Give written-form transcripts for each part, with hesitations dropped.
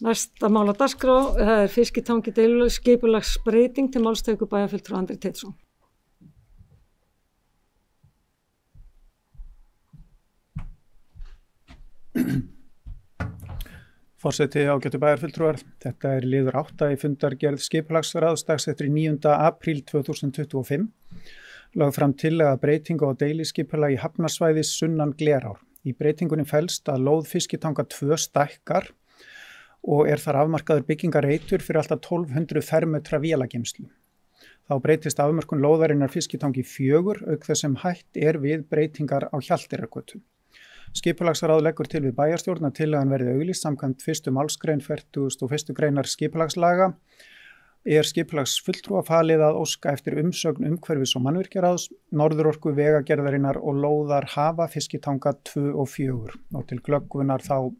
Næsta mál á dagskrá er Fiskitangi skipulagsbreyting til málstöku bæjarfulltrúa Andri Teitsson. Forseti, ágætu bæjarfulltrúar, þetta er liður 8 í fundargerð skipulagsráðs dagsettur 9. apríl 2025. Lögð fram tillaga breytingu á deiliskipulagi hafnarsvæðis sunnan Glerár. Í breytingunni felst að lóð Fiskitanga 2 stækkar og er þar afmarkaður byggingareitur fyrir alltaf 1200 fermetra vélageymslu. Þá breytist afmörkun lóðarinnar Fiskitangi 4 auk þess sem hætt er við breytingar á Hjalteyrargötu. Skipulagsráð leggur til við bæjarstjórn að tillagan verði auglýst samkvæmt 1. málsgrein 41. greinar skipulagslaga. Er skipulagsfulltrúa falið að óska eftir umsögn umhverfis- og mannvirkjaráðs, Norðurorku vegagerðarinnar og lóðar hafa Fiskitanga 2 og 4. Og til glöggvunar þá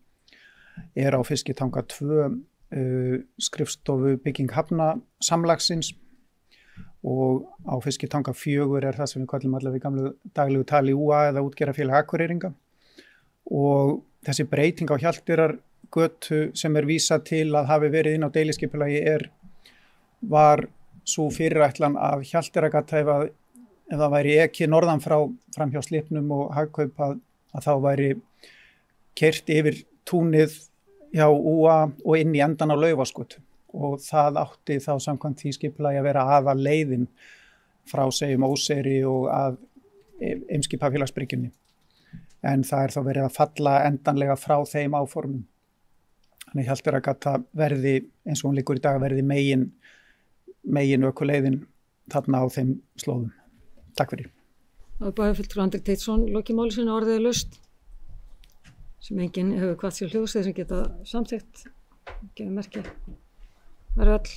er á Fiskitanga 2 skrifstofu bygging hafna samlagsins og á Fiskitanga 4 er það sem við kallum allavega í gamlu daglegu tali UA eða útgerðarfélag Akureyringa. Og þessi breyting á Hjalteyrargötu sem er vísað til að hafi verið inn á deiliskipulagi var svo fyrirætlan að Hjalteyrargata ef það væri ekki norðan fram hjá Slippnum og Hagkaup að þá væri keyrt yfir túnið hjá UA og inn í endan á Laufásgötu og það átti þá samkvæmt því skipulagi að vera aðal leiðin frá segjum Óseyri og að Eimskipafélagsbryggjunni. En það er þá verið að falla endanlega frá þeim áformum. Þannig Hjalteyrargata verði, eins og hún liggur í dag, verði megin ökuleiðin þarna á þeim slóðum. Takk fyrir. Það er bæjarfulltrúi Andri Teitsson, lokið máli sinni orðið er laust, sem enginn hefur hvatt sér hljóðs þeir sem geta samþykkt, gefið merki. Það eru öll.